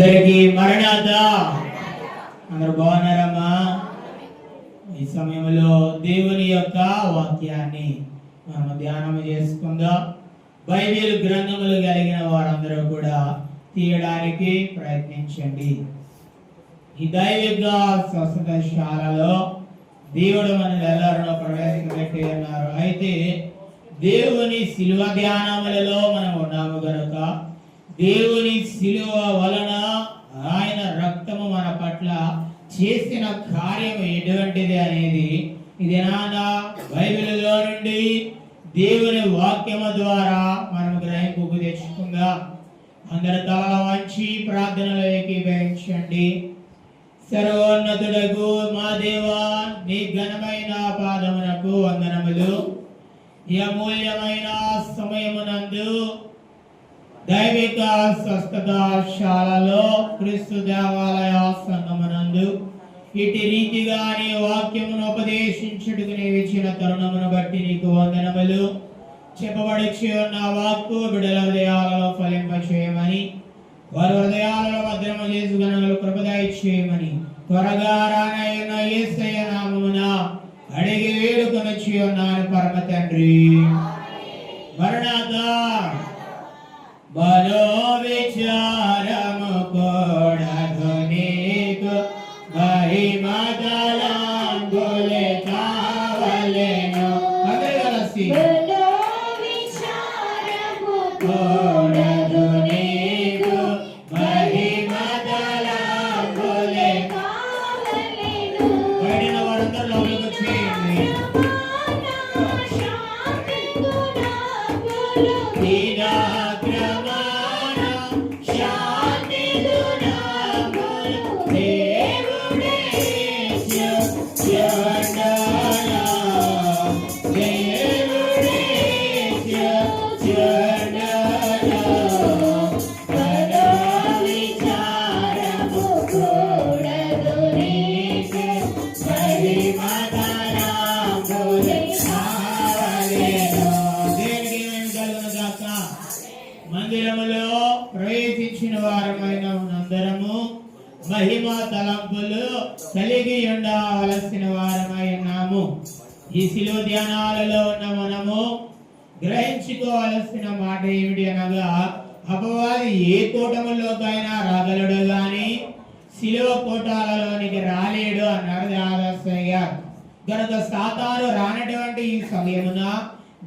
అందరికీ మరణాత. అందరూ బాగున్నారమ్మా? ఈ సమయంలో దేవుని యొక్క వాక్యాన్ని మనం ధ్యానం చేసుకుందాం. బైబిల్ గ్రంథములు కలిగిన వారందరూ కూడా తీయడానికి ప్రయత్నించండి. ఈ దైవిక స్వస్థతశాలలో దేవుడు మనల్ని ಎಲ್ಲರನ್ನು ప్రవేశపెట్టి ఉన్నారు. అయితే దేవుని శిలువ ధ్యానములలో మనం ఉన్నాము గనుక దేవుని శిలువ వలన ఆయన రక్తము మన పట్ల చేసిన కార్యము ఎటువంటిది అనేది ఇది నానా బైబిల్లో నుండి దేవుని వాక్యము ద్వారా మనం గ్రహింపుకు తెచ్చుకుందాం. అందరి తల వంచి ప్రార్థనలో ఏకీభవించండి. సర్వోన్నతుడకు మా దేవా, నీ ఘనమైన పాదమునకు వందనములు. ఈ అమూల్యమైన సమయమునందు దైవిక స్వస్థతశాలలో క్రీస్తు దేవాలయ సంఘమునందు ఇటు రీతిగా నీ వాక్యమును ఉపదేశించుటకు నీవు ఇచ్చిన తరుణమును బట్టి నీకు వందనములు. చెప్పబడిచి ఉన్న వాక్కు బిడ్డల హృదయాలలో ఫలింపచేయమని, వారి హృదయాలలో భద్రము చేసుకున్న కృపదయ చేయమని త్వరగా రానయ్యున్న యేసయ్య నామమున అడిగి వేడుకొనొచ్చి ఉన్నాను పరమ తండ్రి. మరణాత. బలో విచారము కూడదు నీకు, మహిమ తలంపులే కావలెను. అందరూ కలిసి కూడదు నీకు, మహిమ తలంపులే కావలెను. బయటిన వారందరూ లోపలికి వచ్చేయండి. మందిరములో ప్రవేశించిన వారమైన అందరము మహిమ తలంపులు కలిగి ఉండవలసిన వారమై ఉన్నాము. ఈ శిలువ ధ్యానాలలో ఉన్న మనము గ్రహించుకోవలసిన మాట ఏమిటి అనగా, అపవాది ఏ కూటములోకైనా రాగలడు గాని శిలువ కూటాలలోనికి రాలేడు అన్నాడు దాదాసయ్య. కనుక సాతాను రానటువంటి ఈ సమయమున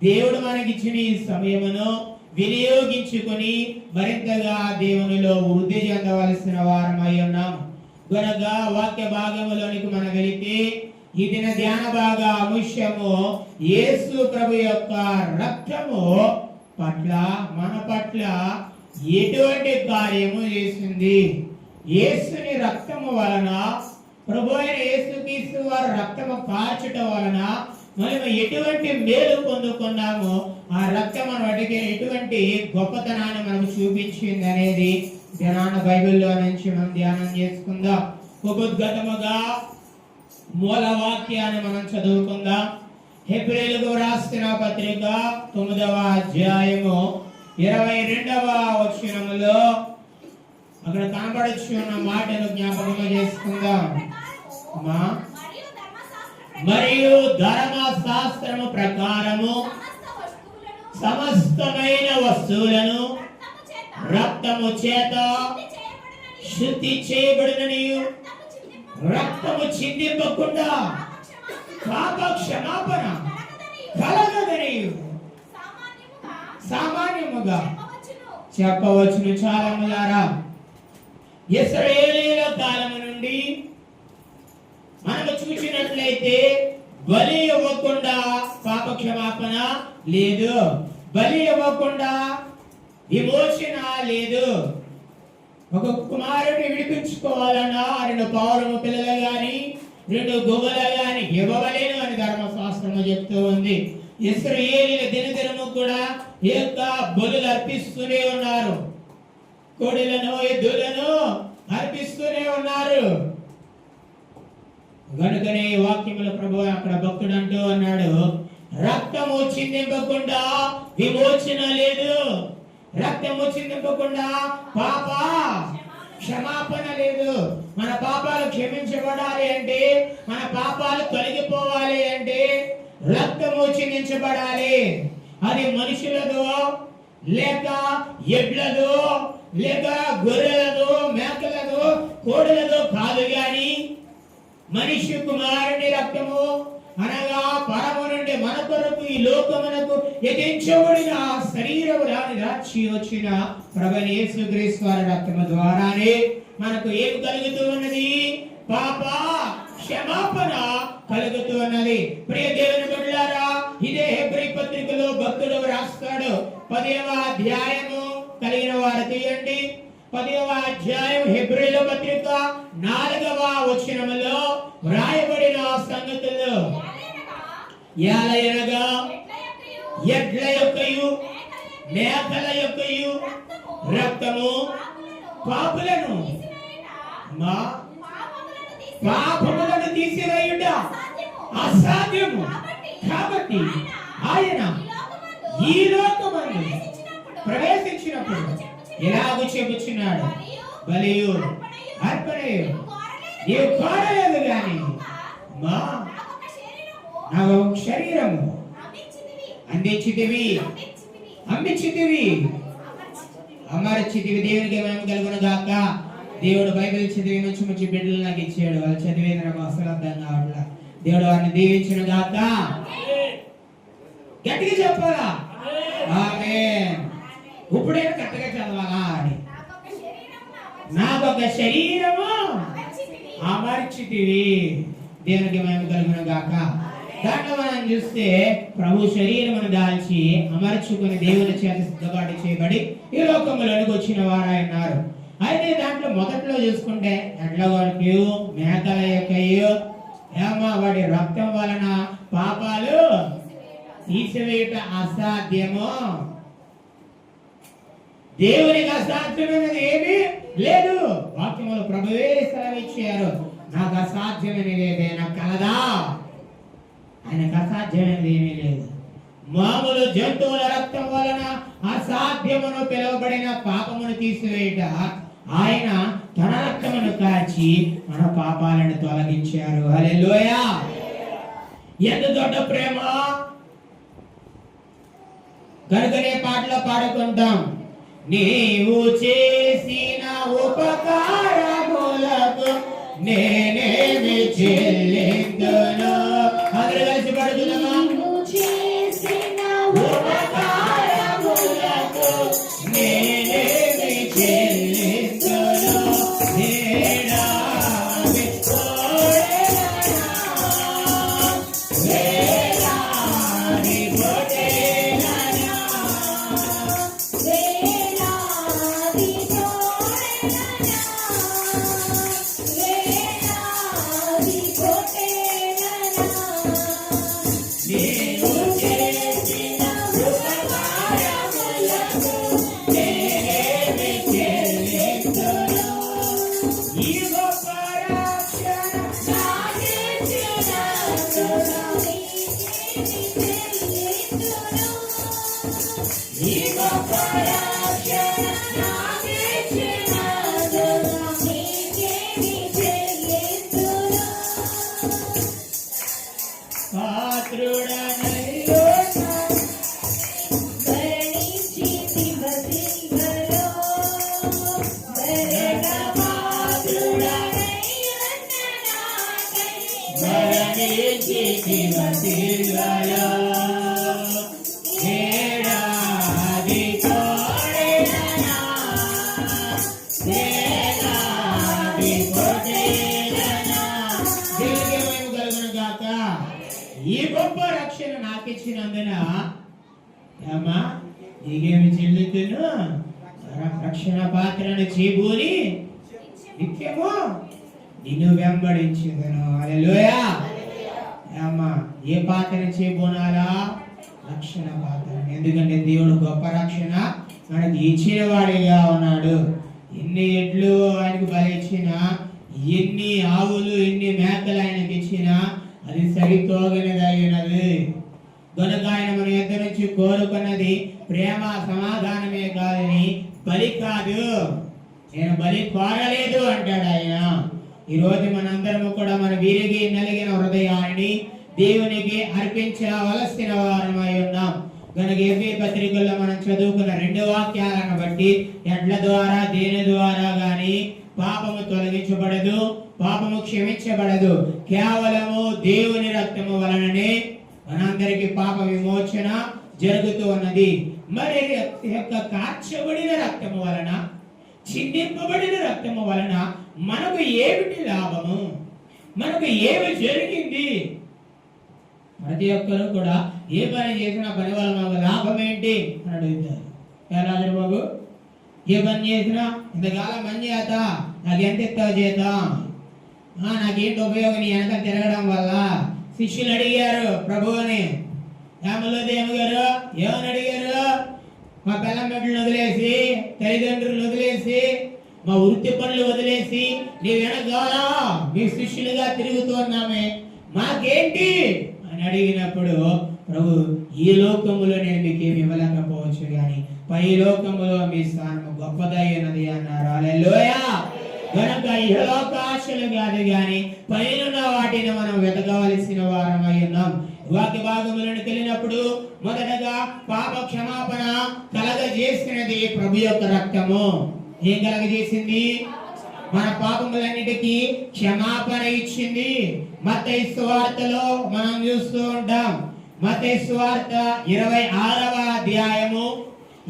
దేవుడు మనకిచ్చిన ఈ సమయమును వినియోగించుకొని మరింతగా దేవునిలో వృద్ధి చెందవలసిన వారమై ఉన్నాము. కనుక వాక్య భాగములోనికి మనం వెళితే ఈ దిన ధ్యాన భాగ అంశము యేసు ప్రభు యొక్క రక్తము పట్ల మన పట్ల ఎటువంటి కార్యము చేసింది. యేసుని రక్తము వలన, ప్రభు అయిన యేసుక్రీస్తు వారి రక్తము కాల్చటం వలన మనం ఎటువంటి మేలు పొందుకున్నాము, ఆ రక్తం మన వాటికి ఎటువంటి గొప్పతనాన్ని మనకు చూపించింది అనేది ధ్యాన బైబిల్లో నుంచి మనం ధ్యానం చేసుకుందాం. ఉపోద్ఘాతముగా మూల వాక్యాన్ని మనం చదువుకుందాం. హెబ్రీయులకు రాసిన పత్రిక 9వ అధ్యాయము 22వ వచనములో అక్కడ కనబడొచ్చు ఉన్న మాటను జ్ఞాపకం చేసుకుందాం. మరియు ధర్మశాస్త్రము ప్రకారము సమస్తమైన వస్తువులను రక్తము చేత శుద్ధి చేయబడిననియు, రక్తము చిందింపకుండా పాప క్షమాపణ కలగదనియు సామాన్యముగా చెప్పవచ్చును. చాలములారా, ఇశ్రాయేలీయుల కాలము నుండి మనము చూసినట్లయితే బలి ఇవ్వకుండా పాప క్షమాపణ లేదు, బలి ఇవ్వకుండా విమోచన లేదు. ఒక కుమారుడిని విడిపించుకోవాలన్నా 2 పౌరము పిల్లలు గాని 2 గువ్వలు గాని ఇవ్వలేను అని ధర్మశాస్త్రము చెప్తూ ఉంది. ఇశ్రాయేలీయుల దినదినము కూడా ఈ యొక్క బలులు అర్పిస్తూనే ఉన్నారు, కోడెలను ఎద్దులను అర్పిస్తూనే ఉన్నారు. గనుకనే వాక్యముల ప్రభు అక్కడ భక్తుడు అంటూ అన్నాడు, రక్తము చిందింపకుండా విమోచన లేదు, రక్తము చిందింపకుండా పాప క్షమాపణ లేదు. మన పాపాలు క్షమించబడాలి అంటే, మన పాపాలు తొలగిపోవాలి అంటే రక్తము చిందించబడాలి. అది మనుషులదో లేక ఎడ్లదో లేక గొర్రెలదో మేకలదో కోడలదో కాదు గాని మనిషి కుమారుని రక్తము అనగా పరము నుండి మన కొరకు ఈ లోకమునకు యతించబడిన శరీరము రాచి వచ్చిన ప్రభువైన యేసుక్రీస్తు వారి రక్తము ద్వారానే మనకు ఏం కలుగుతూ ఉన్నది? పాప క్షమాపణ కలుగుతూ ఉన్నది. ప్రియ దేవుని బిడ్డలారా, ఇదే హెబ్రీ పత్రికలో భక్తుడు రాస్తాడు. 10వ అధ్యాయము కలిగిన వారు తీయండి. 10వ అధ్యాయం హెబ్రీల పత్రిక 4వ వచనములో వ్రాయబడిన సంగతులు యాలయనగా ఎడ్ల యొక్కయు మేకల యొక్కయు రక్తము పాపులను పాపములను తీసివేయుట అసాధ్యము. కాబట్టి ఆయన ఈ లోకమందు ప్రవేశించినప్పుడు ఎలాగూ చెబుచున్నాడు, బలియు అర్పణయు నీవు కోరలేదు గాని నా శరీరము అందించితివి అమ్మించితివి అమర్చితివి. దేవునికి మేము కలుగును గాక. దేవుడు బైబిల్ చదివి మంచి మంచి బిడ్డలు నాకు ఇచ్చాడు. వాళ్ళు చదివేది నాకు అసలు అర్థం కావట్లా. దేవుడు వారిని దీవించిన గాక. గట్టిగా చెప్పాలా? ఆమేన్. ఇప్పుడే కరెక్ట్గా చదవాలా అని. నాకొక శరీరము అమర్చితివి. దేవునికి మేము కలుగును గాక. దాంట్లో మనం చూస్తే ప్రభు శరీరమును దాల్చి అమర్చుకుని దేవుని చేత సిద్ధపాటు చేయబడి ఈ లోకములోనికి వచ్చిన వారైనారు. అయితే దాంట్లో మొదట్లో చూసుకుంటే ఎడ్ల వరకు మేకల యొక్కయు వాడి రక్తం వలన పాపాలు తీసివేయుట అసాధ్యము. దేవునికి అసాధ్యమైనది ఏమీ లేదు. వాక్యములు ప్రభువే సెలవిచ్చారు, నాకు అసాధ్యమైనది ఏదైనా కలదా? ఆయనకు అసాధ్యమైనది ఏమీ లేదు. మామూలు జంతువుల రక్తం వలన అసాధ్యమును పిలువబడిన పాపమును తీసివేయుట ఆయన తన రక్తమును కాచి మన పాపాలను తొలగించారు. హల్లెలూయా. ఎంత దొడ్డ ప్రేమ! కనుకనే పాటలో పాడుకుంటాం, నీవు చేసిన ఉపకారములకు నేనేమి చెల్లింతును. అందరూ కలిసి పాడుతున్నామా? ఉపకారములకు నేనేమి చెల్లింతును. వేలాది ఈ గొప్ప రక్షణ నాకు ఇచ్చినందున అమ్మా నీకేమి చెల్లుతును? రక్షణ పాత్రను చేబూని నిత్యము నిన్ను వెంబడించుదును. హల్లెలూయా. అమ్మా ఏ పాత్రను చేబూనాలా? రక్షణ పాత్ర. ఎందుకంటే దేవుడు గొప్ప రక్షణ మనకి ఇచ్చిన వాడిగా ఉన్నాడు. ఎన్ని ఎడ్లు ఆయనకు బలి ఇచ్చినా, ఎన్ని ఆవులు ఎన్ని మేకలు ఆయనకి ఇచ్చినా అది సరితోగనిదగినది. కనుక ఆయన మన యొద్ద నుంచి కోరుకున్నది ప్రేమ సమాధానమే కాదని బలి కాదు. నేను బలి కోరలేదు అంటాడు ఆయన. ఈరోజు మనందరము కూడా మన విరిగి నలిగిన హృదయాన్ని దేవునికి అర్పించవలసిన వారమై ఉన్నాం కనుక ఎఫెసీ పత్రికల్లో మనం చదువుకున్న 2 వాక్యాలను బట్టి ఎడ్ల ద్వారా దేని ద్వారా గాని పాపము తొలగించబడదు, పాపము క్షమించబడదు. కేవలము దేవుని రక్తము వలననే మనందరికి పాప విమోచన జరుగుతూ ఉన్నది. మరి యొక్క కార్చబడిన రక్తము వలన, చిందింపబడిన రక్తము వలన మనకు ఏమిటి లాభము, మనకు ఏమి జరిగింది? ప్రతి ఒక్కరు కూడా ఏ పని చేసినా పని వల్ల మాకు లాభం ఏంటి అని అడుగుతారు. రాజు బాబు ఏ పని చేసినా ఇంతకాలం పని చేత నాకు ఎంత ఇస్తావు చేద్దాం, నాకేంటి ఉపయోగం నీ వెనక తిరగడం వల్ల? శిష్యులు అడిగారు ప్రభువుని, రామలోదేవి గారు ఏమని అడిగారు? మా పిల్లం బిడ్డలను వదిలేసి, తల్లిదండ్రులు వదిలేసి, మా వృత్తి పనులు వదిలేసి నీ వెనకాల మీ శిష్యులుగా తిరుగుతున్నామే, మాకేంటి అని అడిగినప్పుడు ప్రభు ఈ లోకములో నేను మీకేమి ఇవ్వలేకపోవచ్చు కానీ పై లోకములో మీ స్థానం గొప్పదైనది అన్నారు. హల్లెలూయా. కనుక ఇహలోకాశలు కాదు కానీ పైన వాటిని మనం వెతకవలసిన వారమై ఉన్నాం. వాక్య భాగములను వెళ్ళినప్పుడు మొదటగా పాప క్షమాపణ కలగజేసినది ప్రభు యొక్క రక్తము. ఏం కలగజేసింది? మన పాపములన్నిటికీ క్షమాపణ ఇచ్చింది. మత్తయి సువార్తలో మనం చూస్తూ ఉంటాం. మత్తయి సువార్త 26వ అధ్యాయము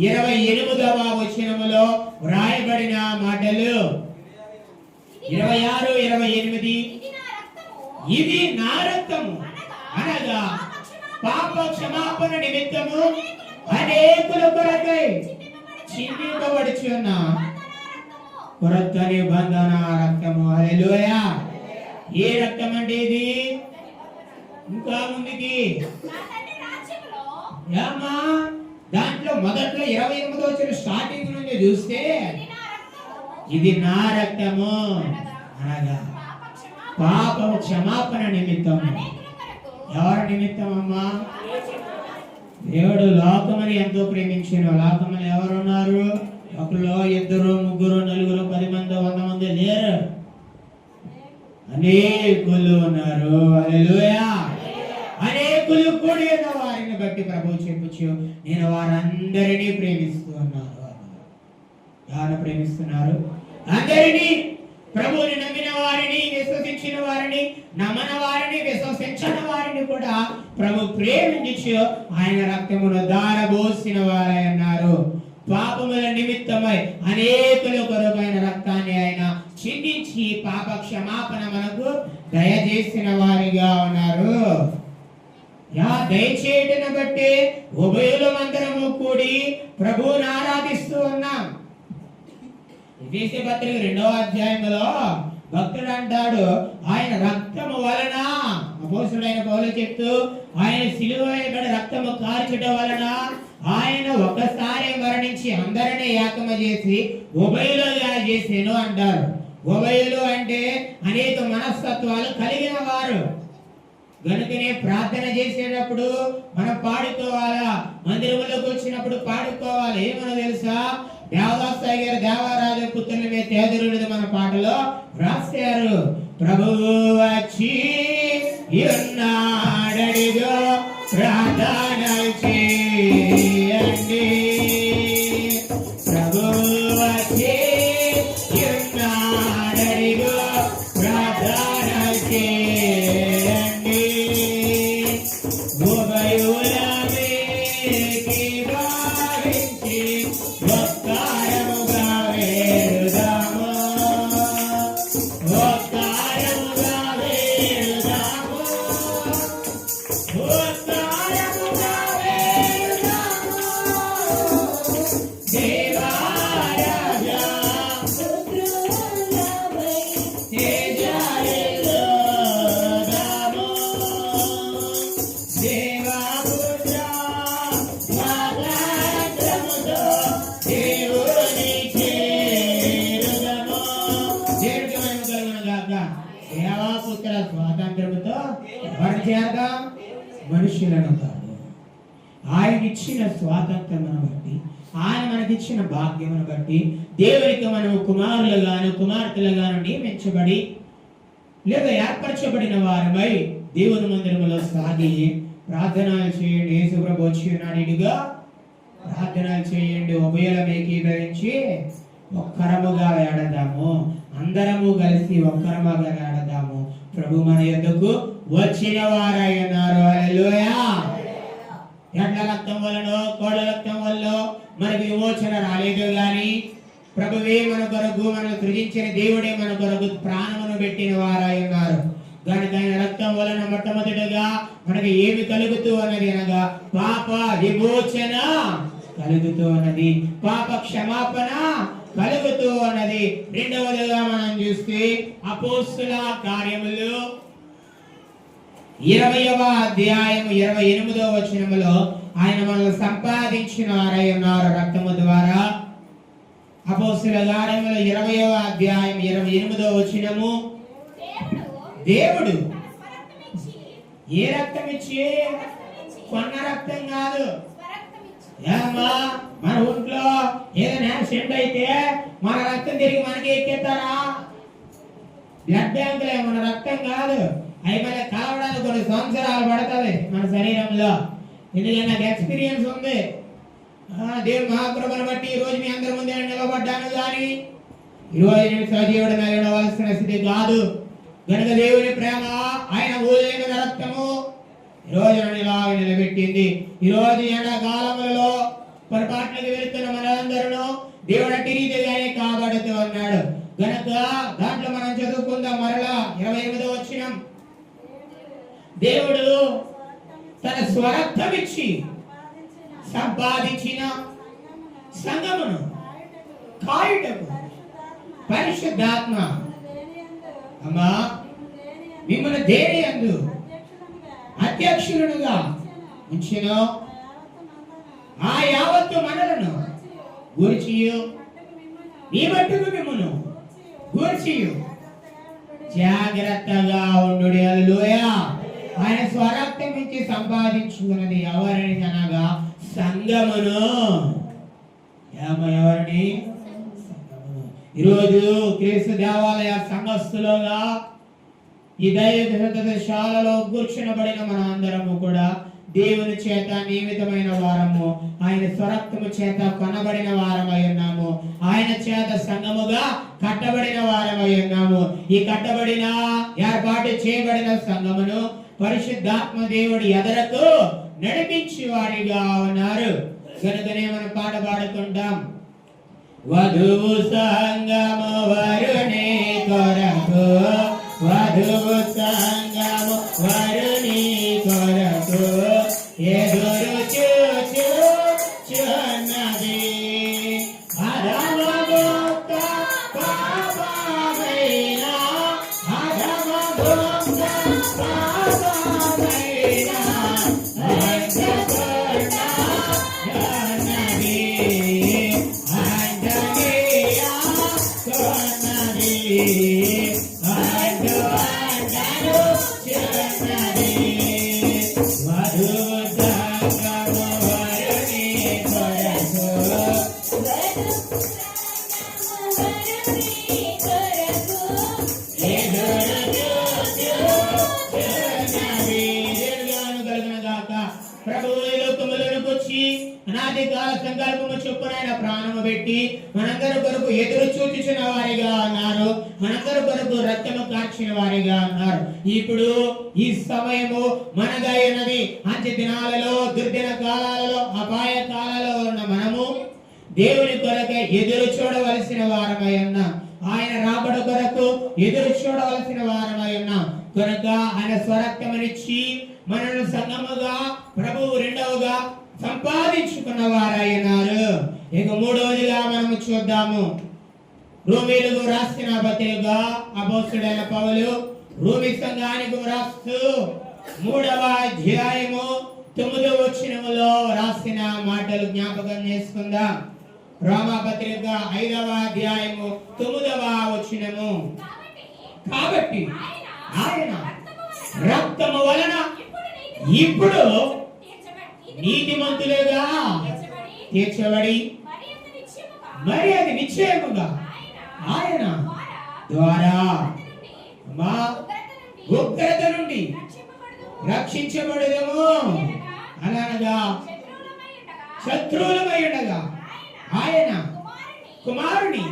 28వ వచనములో వ్రాయబడిన మాటలు 26, 28 ఇది నా రక్తము అనగా పాప క్షమాపణ నిమిత్తము అనేకుల కొరకై చిందింపబడుచున్న కొత్త నిబంధన రక్తము. హల్లెలూయా. ఏ రక్తం అంటే ఇది? ఇంకా ముందుకి దాంట్లో మొదట్లో 28వ వచనం స్టార్టింగ్ నుంచి చూస్తే ఇది నా రక్తము అనగా పాపము క్షమాపణ నిమిత్తము. ఎవరి నిమిత్తం అమ్మా? దేవుడు లోకమని ఎంతో ప్రేమించిన లోకమని ఎవరున్నారు? ఒకరు, ఇద్దరు, ముగ్గురు, నలుగురు, 10 మంది, 100 మంది లేరు, అనేకులు ఉన్నారు. హల్లెలూయా. అనేకులు కూడి ఉన్న వారిని బట్టి ప్రభు చెప్పొచ్చు, నేను వారందరినీ ప్రేమిస్తూ ఉన్నాను. ఎవరు ప్రేమిస్తున్నారు? అందరినీ. ప్రభువుని నమ్మిన వారిని, విశ్వసించిన వారిని, నమ్మన వారిని, విశ్వసించిన వారిని కూడా ప్రభు ప్రేమించు ఆయన రక్తమును దారబోసిన వారై ఉన్నారు. పాపముల నిమిత్తమై అనేకుల కొరకైన రక్తాన్ని ఆయన చిందించి పాప క్షమాపణ మనకు దయచేసిన వారిగా ఉన్నారు. దయచేయటను బట్టి ఉభయులమందరము కూడి ప్రభువుని ఆరాధిస్తూ ఉన్నాం. ఎఫెసీ పత్రిక 2వ అధ్యాయంలో భక్తుడు అంటాడు, ఆయన రక్తము వలన, అపోస్తలుడైన పౌలు చెప్తూ, ఆయన సిలువపై రక్తము కార్చడం వలన ఆయన ఒకసారి మరణించి అందరినీ ఏకమ చేసి ఉభయులుగా చేసేను అంటారు. ఉభయులు అంటే అనేక మనస్తత్వాలు కలిగిన వారు. కనుకనే ప్రార్థన చేసేటప్పుడు మనం పాడుకోవాలా, మందిరంలోకి వచ్చినప్పుడు పాడుకోవాలి. ఏమన్నా తెలుసా? దేవదాసాయి గారు దేవరాజ పుత్రుల మీద తేదరుడు మన పాటలో రాశారు. ప్రభువు వచ్చి ఉన్నాడడిగో ప్రార్థన చేయండి, ప్రభువు వచ్చి ఉన్నాడడిగో ప్రార్థన చేయండి, ఉభయులకి భావించి ఒక్కరముగా వేడుదాము, ఒక్కరముగా వేడుదాము, ఒక్కరముగా వేడుదాము. దేవారాజా తేజారెల్లోదాము, దేవాపుత్ర స్వాగతముతో దేవుని చేరుదము. దేవుడికి మహిమ కలుగును గాక. దేవాపుత్ర స్వాతంత్రముతో ఎవరు చేరదాం? మనుషులను కాదు. ఆయన ఇచ్చిన స్వాతంత్రమును బట్టి ఆయన మనకిచ్చిన భాగ్యమును బట్టి దేవునికి మనము కుమారులుగాను కుమార్తెలుగాను నియమించబడి లేదా ఏర్పరచబడిన వారమై దేవుని మందిరములో సాగి ప్రార్థనలు చేయండి. యేసు ప్రభు వచ్చి ఉన్నాడుగా ప్రార్థనలు చేయండి. ఉభయలం ఏకీభవించి ఒక్కరముగా వేడదాము, అందరము కలిసి ఒక్కరముగా వేడదాము. ప్రభు మన యొద్దకు వచ్చిన వారై ఉన్నారు. హల్లెలూయా. ఎడ్ల రక్తం వలనో కోళ్ళ రక్తం వల్ల మనకి విమోచన రాలేదు గాని ప్రభువే మన కొరకు మనల్ని సృజించిన దేవుడే మన కొరకు ప్రాణమును పెట్టిన వారై ఉన్నారు. కనుక ఆయన రక్తం వలన మొట్టమొదటిగా మనకి ఏమి కలుగుతూ అన్నది అనగా పాప విమోచన కలుగుతూ ఉన్నది, పాప క్షమాపణ కలుగుతూ ఉన్నది. రెండవదిగా మనం చూస్తే అపోస్తుల కార్యములు 20వ అధ్యాయం 28వ వచనములో ఆయన మనల్ని సంపాదించిన వారై ఉన్నారు రక్తము ద్వారా. అపోస్తుల కార్యములు 20వ అధ్యాయం 28వ వచనము, దేవుడు ఏ రక్తం ఇచ్చి, కొన్న రక్తం కాదు. ఏమ్మా మన ఒంట్లో ఏదైనా యాక్సిడెంట్ అయితే మన రక్తం తిరిగి మనకి ఎక్కేస్తారా? బ్లడ్ బ్యాంకులే, మన రక్తం కాదు. అవి మన కావడానికి కొన్ని సంవత్సరాలు పడుతుంది మన శరీరంలో. ఎందుకంటే నాకు ఎక్స్పీరియన్స్ ఉంది. దేవుడు మహాకృపను బట్టి ఈ రోజు మీ అందరి ముందే నిలబడ్డాను. కానీ ఈరోజు నేను సజీవుడు నిలబడవలసిన స్థితి కాదు. కనుక దేవుని ప్రేమ, ఆయన ఊరిన రక్తము ఈరోజు నన్ను ఇలా నిలబెట్టింది. ఈరోజు ఎండాకాలములలో పొరపాట్లకు వెళుతున్న మనందరూ దేవుడు అట్టి రీతిగానే కాపాడుతూ ఉన్నాడు. కనుక దాంట్లో మనం చదువుకుందాం. మరలా 28వ వచనం, దేవుడు తన స్వరక్తం ఇచ్చి సంపాదించిన సంఘమును కాయుటకు పరిశుద్ధాత్మ అమ్మా మిమ్మల్ని దేని యందు అధ్యక్షులుగా ఉంచిన ఆ యావత్తు మనలను గూర్చియు మీ మట్టుకు మిమ్మును గూర్చియు జాగ్రత్తగా ఉండు. హల్లెలూయా. ఆయన స్వరక్తం ఇచ్చి సంపాదించుకున్నది ఎవరిని అనగా సంఘమును. ఎవరిని? ఈరోజు క్రీస్తు దేవాలయ సంఘస్థులుగా ఈ దైవశాలలో కూర్చునబడిన మన అందరము కూడా దేవుని చేత నియమితమైన వారము, ఆయన స్వరక్తము చేత కొనబడిన వారమై ఉన్నాము. ఆయన చేత సంఘముగా కట్టబడిన వారమై ఉన్నాము. ఈ కట్టబడిన ఏర్పాటు చేయబడిన సంఘమును పరిశుద్ధాత్మ దేవుడి ఎదరకు నడిపించి వారిగా ఉన్నారు. కనుకనే మనం పాట పాడుకుంటాం. వధువు సంగము వరుని కొరకు, వధువు సంగము వరుని కొరకు ఎదురు చూచుచున్నది. అధమముక్త పాపమైన, అధమముక్త పాపమైన సంకల్పము చొప్పున ఆయన ప్రాణము పెట్టి మనందరి కొరకు ఎదురు చూచిన వారిగా ఉన్నారు. మనందరి కొరకు రక్తము కార్చిన వారిగా ఉన్నారు. ఇప్పుడు ఈ సమయము మనగా ఉన్నది. అంత్య దినాలలో, దుర్దిన కాలాలలో, అపాయ కాలాలలో ఉన్న మనము దేవుని కొరకు ఎదురు చూడవలసిన వారమై ఉన్నాం. ఆయన రాబడ కొరకు ఎదురు చూడవలసిన వారమై ఉన్నాం. కనుక ఆయన స్వరక్తమునిచ్చి మనల్ని సంగముగా ప్రభువు రెండవగా సంపాదించుకున్న వారైనారు. ఇక మూడవదిగా మనము చూద్దాము. రోమీయులకు రాసిన పత్రిక అపోస్తలుడైన పౌలు రోమీ సంఘానికి రాస్తూ 3వ అధ్యాయము 9వ వచనములో రాసిన మాటలు జ్ఞాపకం చేసుకుందాం. రోమా పత్రిక 5వ అధ్యాయము 9వ వచనము, కాబట్టి ఆయన రక్తము వలన ఇప్పుడు నీతిమంతులుగా తీర్చబడి మరి అది నిశ్చయముగా ఆయన ద్వారా మా ఉగ్రత నుండి రక్షించబడేదేమో. అనగా శత్రువులమై ఉండగా ఆయన కుమారుని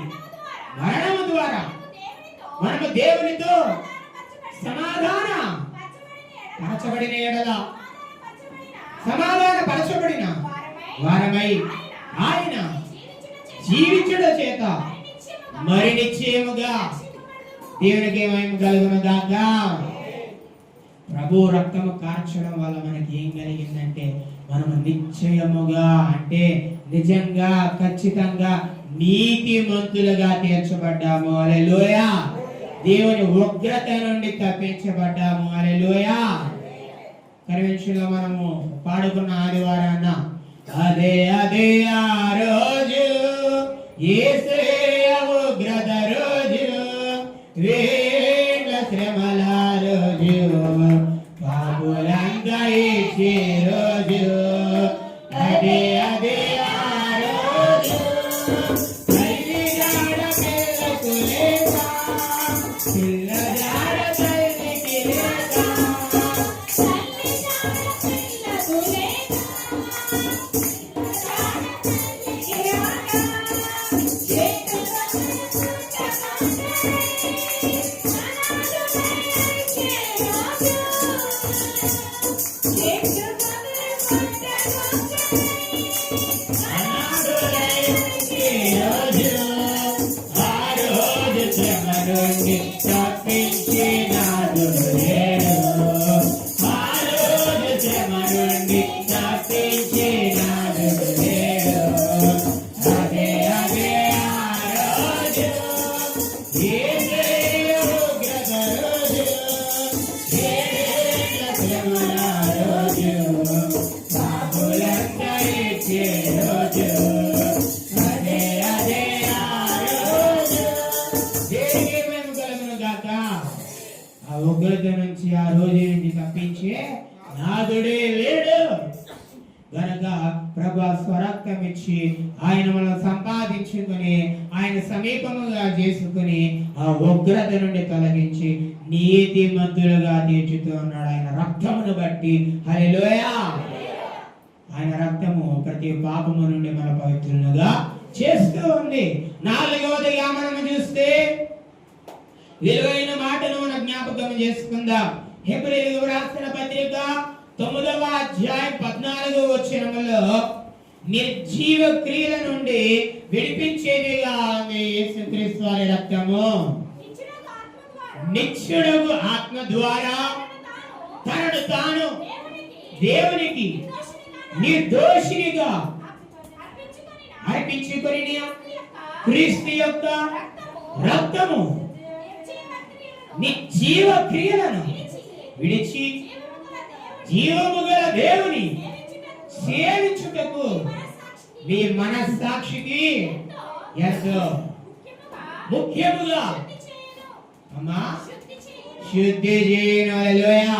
మరణము ద్వారా మనము దేవునితో సమాధాన పరచబడిన ఎడల సమాధాన పరచబడిన వారమై ఆయన జీవించుట చేత మరి నిశ్చయముగా దేవునికి మహిమ కలుగును గాక. ప్రభు రక్తము కార్చడం వల్ల మనకి ఏం కలిగిందంటే మనము నిశ్చయముగా అంటే నిజంగా ఖచ్చితంగా నీతిమంతులుగా తీర్చబడ్డాము. హల్లెలూయా. దేవుని ఉగ్రత నుండి తప్పించబడ్డాము. హల్లెలూయా. కన్వెన్షన్ లో మనము పాడుకున్న ఆదివారాన్న అదే అదే ఆ రోజు యేసయ్య ఉగ్రత రోజు వేల శ్రమల రోజు పాపులంతా ఇచ్చే రోజు అదే అదే ఆ రోజు తల్లిదాడ పిల్లకు లేక పిల్లదాడ తల్లికి లేక ఉగ్రత నుంచి ఆ రోజు నుంచి తప్పించే నాదుడే లేడు గనక ప్రభు స్వరక్తం ఇచ్చి ఆయన మనం సంపాదించుకుని ఆయన సమీపముగా చేసుకుని ఆ ఉగ్రత నుండి తొలగించి నీతిమంతులుగా తీర్చుతూ ఉన్నాడు ఆయన రక్తమును బట్టి. హల్లెలూయా. ఆయన రక్తము ప్రతి పాపము నుండి మన పవిత్రులుగా చేస్తూ ఉంది. నాలుగవదిగా మనం చూస్తే విలువైన మాటను మన జ్ఞాపకం చేసుకుందాం. హెబ్రీయులకు రాసిన పత్రిక 9వ అధ్యాయం 14వ వచనములో నిర్జీవ క్రియల నుండి విడిపించేదిగా ఉంది యేసుక్రీస్తు వారి రక్తము. నిత్యుడగు ఆత్మ ద్వారా తనను తాను దేవునికి నిర్దోషినిగా అర్పించుకొని క్రీస్తు యొక్క రక్తము నిర్జీవ క్రియలను విడిచి జీవము గల దేవుని సేవించుటకు మీ మనస్సాక్షికి ఎంతో ముఖ్యముగా అమ్మా శుద్ధి చేయను. హల్లెలూయా.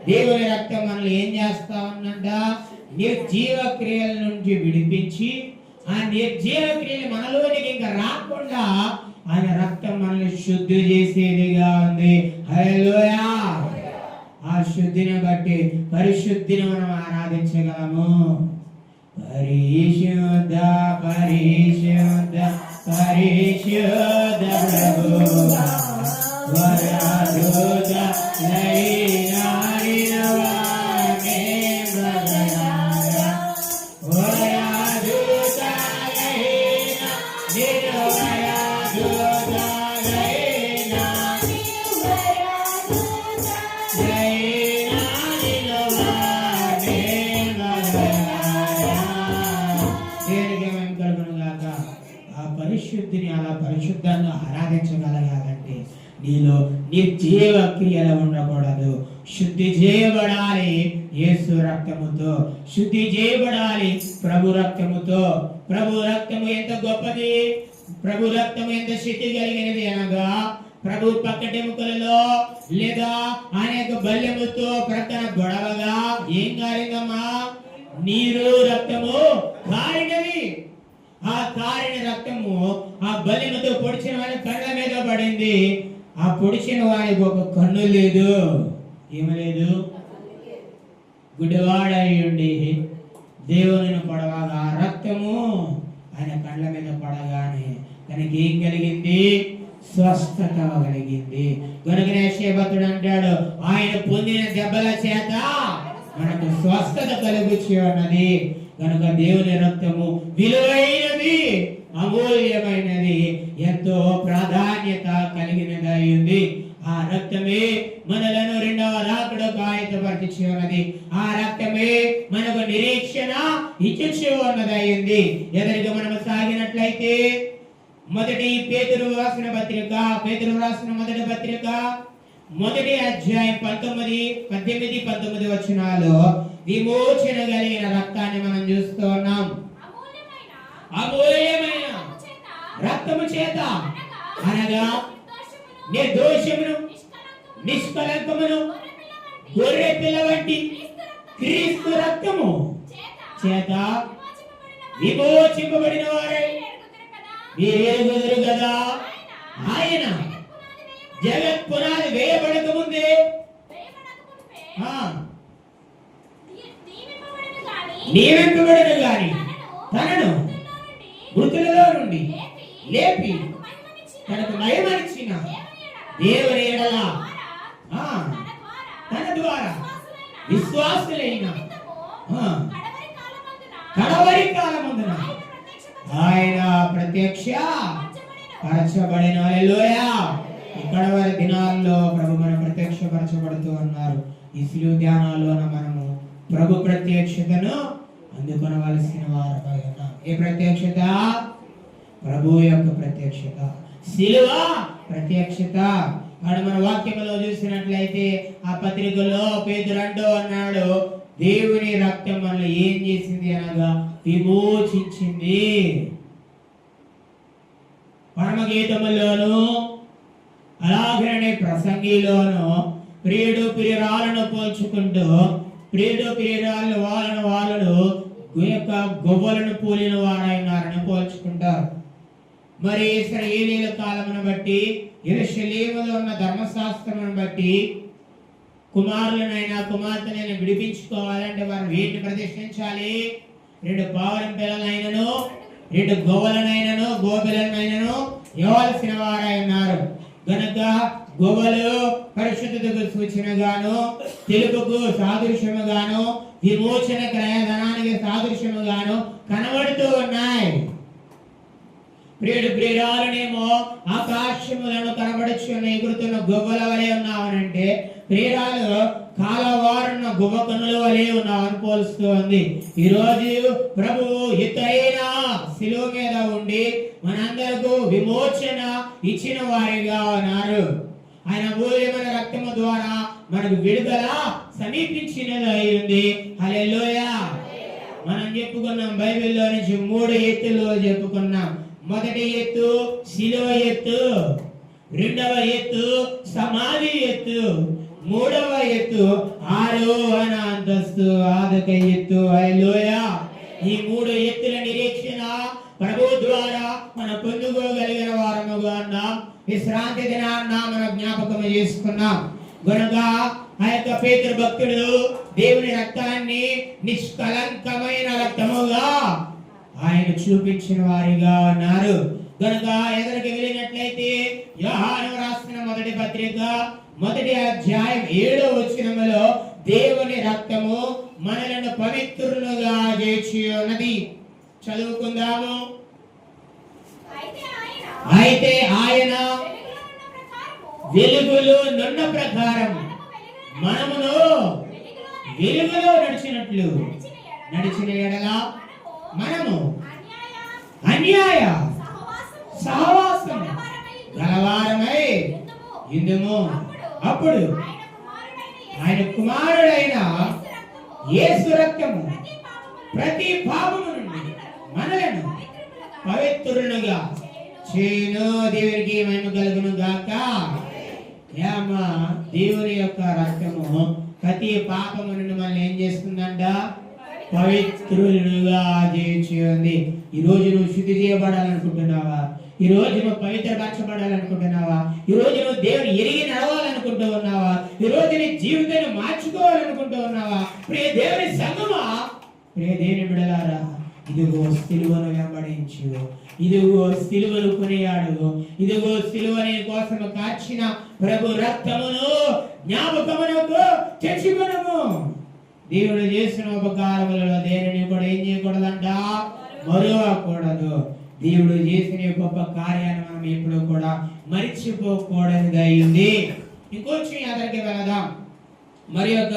దేవుని రక్తం మనల్ని ఏం చేస్తా ఉందంట? నిర్జీవ క్రియల నుంచి విడిపించి ఆ నిర్జీవ క్రియలు మనలోనికి ఇంకా రాకుండా ఆయన రక్తం మనల్ని శుద్ధి చేసేదిగా ఉంది. హల్లెలూయా. ఆ శుద్ధిని బట్టి పరిశుద్ధిని మనం ఆరాధించగలము. పరిశుద్ధ పరిశుద్ధ పరిశుద్ధ ప్రభువా వరదూత లైనారినవా మే బ్రదరారా వరదూత లైనా నిరవయా దూత లైనా లైనా నిరవా మే బ్రదరారా. దేనికి మేము కలుగునుగాక. ఆ పరిశుద్ధిని అలా పరిశుద్ధంగా ఆరాధించగలగాలంటే నీలో నిర్జీవ క్రియలు ఉండకూడదు. శుద్ధి చేయబడాలి యేసు రక్తముతో, శుద్ధి చేయబడాలి ప్రభు రక్తముతో. ప్రభు రక్తము ఎంత గొప్పది, ప్రభు రక్తము ఎంత శక్తి కలిగినది అనగా ప్రభు పక్కటెముకలలో లేదా అనేక బల్యముతో ప్రక్కన గొడవగా ఏం కారిందమ్మా? నీరు రక్తము కారినవి. ఆ కారిన రక్తము ఆ బలిమతో పొడిచిన వారి కళ్ళ మీద పడింది. ఆ పొడిచిన వారికి ఒక కన్ను లేదు, ఏమలేదు. గుడివాడై ఉండి దేవుని పొడవగా రక్తము ఆయన కళ్ళ మీద పడగానే తనకి ఏం కలిగింది? స్వస్థత కలిగింది. కనుకనే యెషయా అంటాడు, ఆయన పొందిన దెబ్బల చేత మనకు స్వస్థత కలుగుచి ఉన్నది. కనుక దేవుని రక్తము విలువైనది, అమూల్యమైనది, ఎంతో ప్రాధాన్యత కలిగినదై ఉంది. ఆ రక్తమే మనలను రెండవ రాకడకు ఆయత్తపరిచి ఉన్నది. ఆ రక్తమే మనకు నిరీక్షణ ఇచ్చి ఉన్నదయ్యింది. ఎదురుగా మనము సాగినట్లయితే మొదటి పేతురు రాసిన మొదటి పత్రిక మొదటి అధ్యాయం 18-19 వచనాల్లో విమోచన కలిగిన రక్తాన్ని మనం చూస్తూ ఉన్నాం. అమూల్యమైన రక్తము చేత అనగా నిర్దోషమును నిష్కలంకమును గొర్రె పిల్ల వంటి క్రీస్తు రక్తము చేత విమోచింపబడిన వారై మీరెరుగుదురు కదా. ఆయన జగత్ పునాది వేయబడక ముందే నియమింపబడిన గాని తనను మృతులలో నుండి లేపి తనకు మహిమనిచ్చిన దేవుని ఎడల తన ద్వారా విశ్వాసులైన కడవరి కాలమందున ఆయన ప్రత్యక్ష పరచబడిన. హల్లెలూయా. ఈ కడవరి దినాల్లో ప్రభు మన ప్రత్యక్షపరచబడుతూ ఉన్నారు. ఈ శిలువ ధ్యానాల్లోన మనము ప్రభు ప్రత్యక్షతను అందుకొనవలసిన వారమై ఉన్నాం. ఏ ప్రత్యక్షత? ప్రభు యొక్క ప్రత్యక్షత, శిలువ ప్రత్యక్షత. అక్కడ మన వాక్యంలో చూసినట్లయితే ఆ పత్రికలో పేతురు అంటూ అన్నాడు, దేవుని రక్తం మనల్ని ఏం చేసింది అనగా విమోచించింది. పరమగీతములోను అలాగనే ప్రసంగిలోను ప్రియుడు ప్రియురాలను పోల్చుకుంటూ ప్రియుడు ప్రియురాలను వాళ్ళను యొక్క గొవ్వలను పోలిన వారైనారని పోల్చుకుంటారు. మరి ఇశ్రాయేలీయుల కాలమును బట్టి యెరూషలేములో ఉన్న ధర్మశాస్త్రమును బట్టి కుమారులనైనా కుమార్తెనైనా విడిపించుకోవాలంటే వారు వీటిని ప్రతిష్ఠించాలి. 2 పావురం పిల్లలైనను 2 గోవులనైనను గోపిలనైనను ఇవ్వాల్సిన వారై ఉన్నారు. గనుక గోవులు పరిశుద్ధతకు సూచనగాను, తెలుపుకు సాదృశ్యముగాను, విమోచన క్రయధనానికి సాదృశ్యముగాను కనబడుతూ ఉన్నాయి. ప్రియుడు ప్రియురాలనేమో ఆకాశములను కనబడుచున్న ఎగురుతున్న గొవ్వల వలె ఉన్నావనంటే, ప్రియురాలు కాలవారున్న గువ్వ కన్నుల వలె ఉన్నావని పోలుస్తూ ఉంది. ఈ రోజు ప్రభువు ఎత్తైన శిలువ మీద ఉండి మనందరకు విమోచన ఇచ్చిన వారిగా ఉన్నారు. ఆయన అమూల్యమైన రక్తము ద్వారా మనకు విడుదల సమీపించినది ఉంది. హల్లెలూయా. మనం చెప్పుకున్నాం, బైబిల్లో నుంచి 3 ఎత్తులు చెప్పుకున్నాం. మొదటి ఎత్తు శిలువ ఎత్తు, రెండవ ఎత్తు సమాధి ఎత్తు, మూడవ ఎత్తు ఆరోహణ అంతస్తు ఆదక ఎత్తు. హల్లెలూయా. ఈ 3 ఎత్తుల నిరీక్షణ ప్రభు ద్వారా మనం పొందుకోగలిగిన వారముగా ఉన్నాం. విశ్రాంతి దినాన్న మనం జ్ఞాపకం చేసుకున్నాం. కనుక ఆ యొక్క పేతురు భక్తుడు దేవుని రక్తాన్ని నిష్కలంకమైన రక్తముగా ఆయన చూపించిన వారిగా ఉన్నారు. కనుక ఎదురుకి వెళ్ళినట్లయితే యోహాను రాసిన మొదటి పత్రిక మొదటి అధ్యాయం 7వ వచనములో దేవుని రక్తము మనలను పవిత్రులుగా చేసి ఉన్నది. చదువుకుందాము. అయితే ఆయన వెలుగులో నున్న ప్రకారం మనమును వెలుగులో నడిచిన ఎడల మనము అన్యాయ సహవాసం గలవారమై ఇందుము. అప్పుడు ఆయన కుమారుడైన యేసు రక్తము ప్రతి పాపము నుండి మనలను పవిత్రులుగా చేయును. దేవునికి మహిమ కలుగును గాక. దేవుని యొక్క రక్తము ప్రతి పాపము నుండి మనల్ని ఏం చేస్తుందంట? పవిత్రులుగా చేసి ఉంది. ఈ రోజు నువ్వు శుద్ధి చేయబడాలనుకుంటున్నావా? ఈ రోజు నువ్వు పవిత్రపరచబడాలనుకుంటున్నావా? ఈ రోజు నువ్వు దేవుని ఎరిగి నడవాలనుకుంటూ ఉన్నావా? ఈ రోజు నీ జీవితాన్ని మార్చుకోవాలనుకుంటూ ఉన్నావా? ప్రియ దేవుని సంగమా, ప్రియ దేవుని బిడ్డలారా, ఇదిగో సిలువను వెంబడించు, ఇదిగో సిలువను కొనియాడు, ఇదిగో సిలువ నీ కోసం కార్చిన ప్రభు రక్తమును జ్ఞాపకమునకు తెచ్చుకొనుము. దేవుడు చేసిన ఉపకారములలో దేనిని కూడా ఏం చేయకూడదంట? మరువకూడదు. దేవుడు చేసిన గొప్ప కార్యాన్ని మనం ఎప్పుడు కూడా మరిచిపోకూడనిది అయింది. ఇంకొంచెం ఎదరికి వెళదాం. మరి యొక్క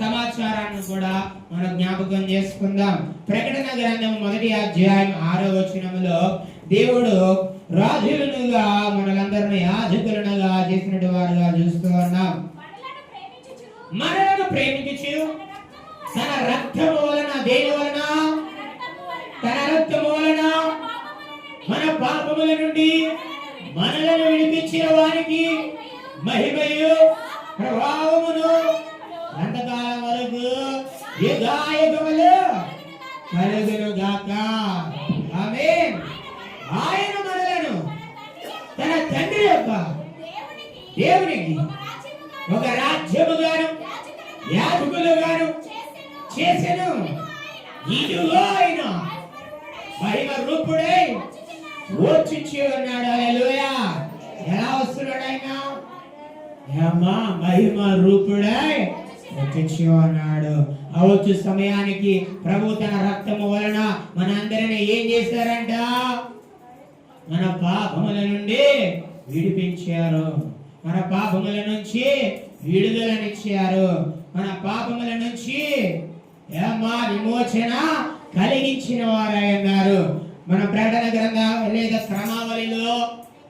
సమాచారాన్ని కూడా మనం జ్ఞాపకం చేసుకుందాం. ప్రకటన గ్రంథం 1వ అధ్యాయం 6వ వచనములో దేవుడు రాజులనుగా మనలందరినీ యాజకులనుగా చేసినట్టు వారుగా చూస్తూ ఉన్నాం. మనలను ప్రేమించు తన రక్తము వలన, దేని వలన? తన రక్తము వలన మన పాపముల నుండి మనలను విడిపించిన వారికి మహిమయు ప్రభావమును అంతకాలం వరకు యుగాయుగములు కలుగును గాక. ఆమేన్. ఆయన మనలను తన తండ్రి యొక్క దేవునికి ఒక రాజ్యముగాను యాజకులుగాను చేసెను. ఇదిగో ఆయన మహిమ రూపుడై వచ్చి ఉన్నాడు. హల్లెలూయా. ఎలా వస్తున్నాడు ఆయన? మహిమ రూపుడై వచ్చి ఉన్నాడు. అవచ్చు సమయానికి ప్రభు తన రక్తము వలన మనందరినీ ఏం చేశారంట? మన పాపముల నుండి విడిపించారు, మన పాపముల నుంచి విడుదలనిచ్చారు, మన పాపముల నుంచి విమోచన కలిగించిన వారై ఉన్నారు. మన ప్రకటన గ్రంథం లేదా క్రమావళిలో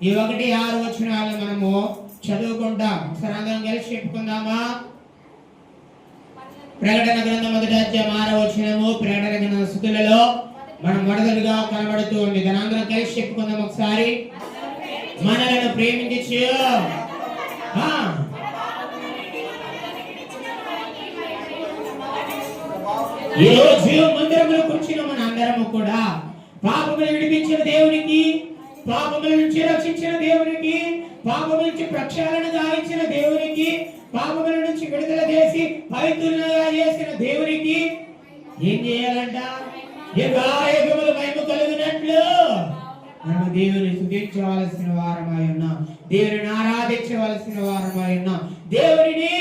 ఈ 1-6 వచనాలను మనము చదువుకుంటాం. ఒకసారి అందరం కలిసి చెప్పుకుందామా? ప్రకటన గ్రంథం 1వ అధ్యాయం 6వ వచనము ప్రకటన గ్రంథ స్థుతులలో మనం మొదలుగా కనబడుతూ ఉంది. దాని అందరం కలిసి చెప్పుకుందాం ఒకసారి. మనలను ప్రేమించు ఈ రోజు మందిరంలో కూర్చున్న మన అందరము కూడా పాపములు విడిపించిన దేవునికి, పాపముల నుంచి రక్షించిన దేవునికి, పాపముల నుంచి ప్రక్షాళన గావించిన దేవునికి, పాపముల నుంచి విడుదల చేసి పవిత్రులుగా చేసిన దేవునికి ఏం చేయాలంట? యుగాయుగములు మహిమ కలుగునట్లు మనం దేవుని స్తుతించవలసిన వారమై ఉన్నాం, దేవుని ఆరాధించవలసిన వారమై ఉన్నాం, దేవుని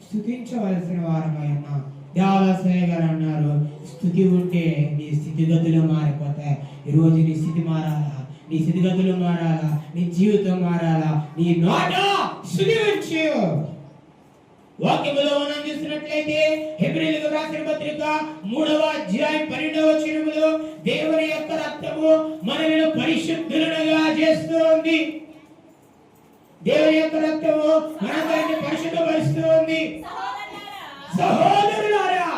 స్తుతించవలసిన వారమై ఉన్నాం. దేవాలయ గారు అన్నారు, స్థుతి ఉంటే నీ స్థితిగతులు మారిపోతాయి. ఈరోజు నీ స్థితి మారాలా, నీ స్థితిగతులు మారాలా, నీ జీవితం మారాలా, నీ నోట స్తుతి ఉంచు. వాక్యములో మనం చూసినట్లయితే హెబ్రీయులకు రాసిన పత్రిక 3వ అధ్యాయం 12వ వచనములో దేవుని యొక్క రక్తము మనలను పరిశుద్ధులుగా చేస్తుంది. దేవుని యొక్క రక్తము మనందరిని పరిశుద్ధపరుస్తుంది. సహోదరులారా,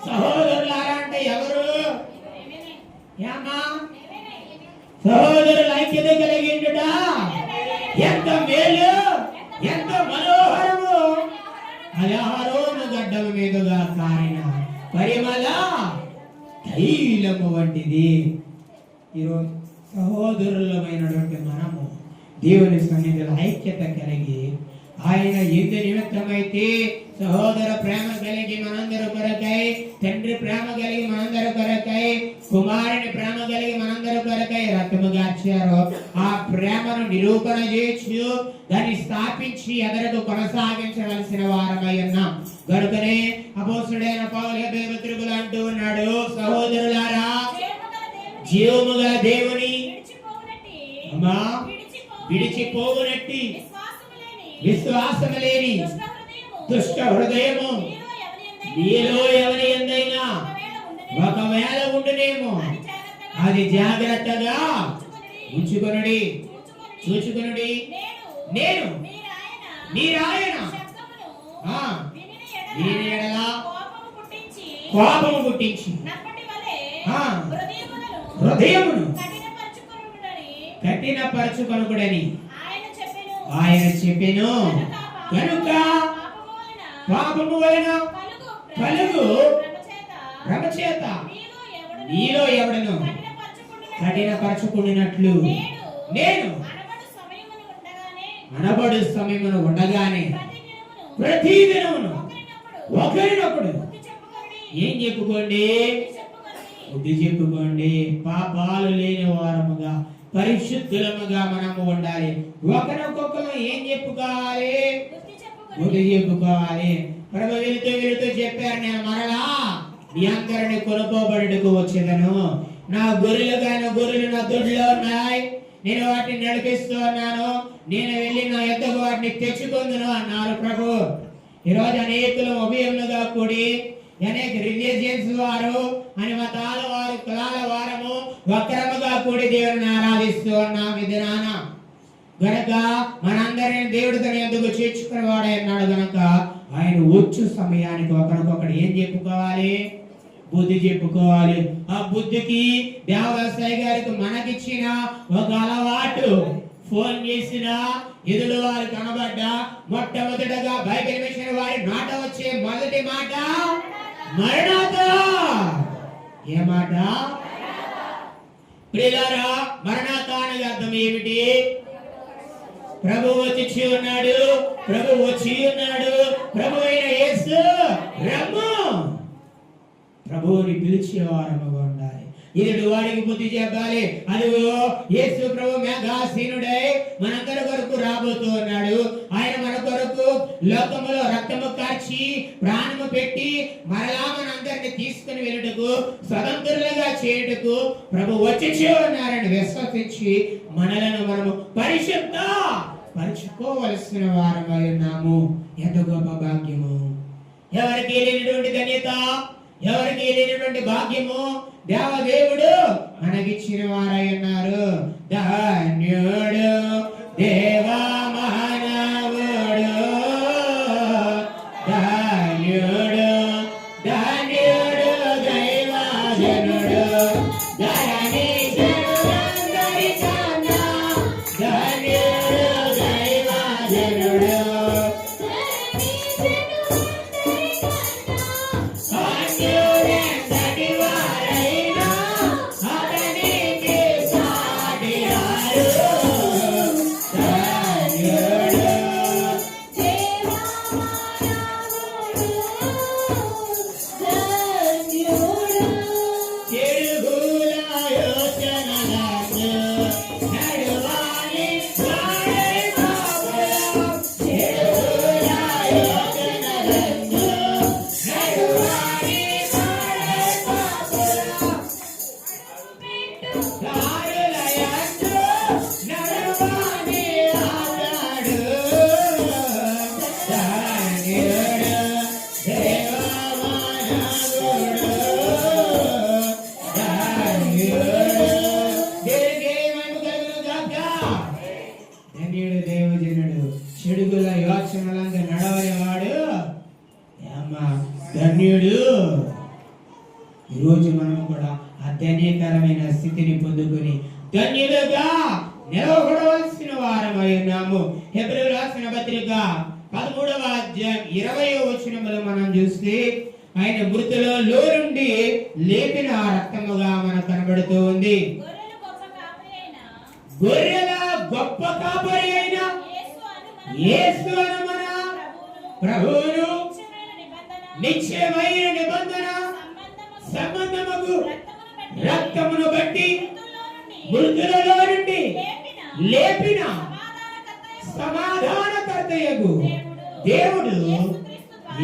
సహోదరులారా అంటే ఎవరు? సహోదరుల ఐక్యత కలిగిండుట ఎంత మేలు, ఎంత మనోహరము. అలహారోను గడ్డల మీదుగా కారిన పరిమళ తైలము వంటిది. ఈరోజు సహోదరులమైనటువంటి మనము దేవుని సన్నిధిలో ఐక్యత కలిగి ఆయన ఎందు నిమిత్తమైతే సహోదర ప్రేమ కలిగి మనందరి కొరకై, తండ్రి ప్రేమ కలిగి మనందరి కొరకై, కుమారుని ప్రేమ కలిగి మనందరి కొరకై రక్తము గార్చారు. ఆ ప్రేమను నిరూపణ చేయొచ్చు, దాన్ని స్థాపించి ఎదరకు కొనసాగించవలసిన వారమై ఉన్నాం. గనుకనే అపోస్తుడైన పౌలు హెబ్రీ పత్రికలో అంటూ ఉన్నాడు, సహోదరులారా, జీవము గల దేవుని విడిచిపోవునట్టి విశ్వాసము లేని దుష్ట హృదయము మీలో ఎవరి యందైనా ఒకవేళ ఉండునేమో అది జాగ్రత్తగా ఉంచుకొనుడి, చూచుకొనుడి. నేను మీరాయన వీరి ఎడల కోపము పుట్టించి హృదయమును కఠినపరచుకొనుడని ఆయన చెప్పెను. కనుక పాపము వలన కలుగు శ్రమ చేత నీలో ఎవడను కఠినపరచుకున్నట్లు నేను అనబడు సమయమును ఉండగానే ప్రతి దినమును ఒకరినొకడు ఏం చెప్పుకోండి? బుద్ధి చెప్పుకోండి. పాపాలు లేని వారముగా పరిశుద్ధులముగా మనము ఉండాలి. ఒకరికొకరు ఏం చెప్పుకోవాలి? బుద్ధి చెప్పుకోవాలి. ప్రభు వెళుతూ చెప్పారు, నేను మరలా మీ అందరిని కొనుక్కోబడుటకు వచ్చేదను. నా గొర్రెలు నా దొడ్లో ఉన్నాయి, నేను వాటిని నడిపిస్తూ ఉన్నాను. నేను వెళ్ళి నా యొద్దకు వాటిని తెచ్చుకుందును అన్నారు ప్రభు. ఈరోజు అనేకులు ఉభయములుగా కూడి అనేక రిలీజియన్స్ వారు అని మతాల వారు కులాల వారము వక్రముగా కూడి దేవుని ఆరాధిస్తూ ఉన్నాం. ఇది నాన్న గనక మనందరిని దేవుడు తన ఎందుకు చేర్చుకునేవాడే అన్నాడు. గనక ఆయన వచ్చు సమయానికి ఒకరికొకడు ఏం చెప్పుకోవాలి? బుద్ధి చెప్పుకోవాలి. ఆ బుద్ధికి దేవదాసాయి గారికి మనకిచ్చిన ఒక అలవాటు, ఫోన్ చేసిన ఎదురు వారు కనబడ్డా మొట్టమొదటగా బైబిల్ మిషన్ వారి నోట వచ్చే మొదటి మాట మరణాత. ఏ మాట? ప్రియులారా, మరణాత అనే అర్థం ఏమిటి? ప్రభు వచ్చి ఉన్నాడు, ప్రభు వచ్చి ఉన్నాడు, ప్రభు అయిన యేసు రమ్ము. ప్రభువుని పిలిచేవారముగా ఉండాలి. ఇతడు వాడికి బుద్ధి చెప్పాలి. అదిగో యేసు ప్రభు మేఘాసీనుడై మనందరి కొరకు రాబోతూ ఉన్నాడు. ఆయన మన కొరకు లోకములో రక్తము కార్చి ప్రాణము పెట్టి మరలా మనందరిని తీసుకుని వెళ్ళుటకు, స్వతంత్రులుగా చేయుటకు ప్రభు వచ్చి ఉన్నారని విశ్వసించి మనలను మనము పరిశుద్ధ పరుచుకోవలసిన వారమై ఉన్నాము. ఎంత గొప్ప భాగ్యము! ఎవరికి లేనటువంటి ధన్యత, ఎవరికి లేనటువంటి భాగ్యము దేవదేవుడు మనకిచ్చిన వారై ఉన్నారు. ధన్యుడు దేవా మానవుడు, ధన్యుడు ధన్యుడు దైవజనుడు, ధరణి జనులందరి కన్నా ధన్యుడు దైవజనుడు. ధన్యుడు దేవజనుడు, చెడుగుల యోచనలంతా నడవనివాడు ధన్యుడు. ఈరోజు మనం కూడా ఆ ధన్యకరమైన స్థితిని పొందుకొని ధన్యులుగా నిలబడవలసిన వారమై ఉన్నాము. హెబ్రీయులకు రాసిన పత్రిక 13వ అధ్యాయం 20వ వచనములో మనం చూస్తే ఆయన మృతులలో నుండి లేపిన రక్తముగా మనకు కనబడుతూ ఉంది. గొర్రెల గొప్ప కాపరి అయిన యేసు అను మన ప్రభువును నిశ్చయమైన నిబంధన సంబంధముకు రక్తమును బట్టి మృతులలో నుండి లేపిన సమాధానకర్తయగు దేవుడు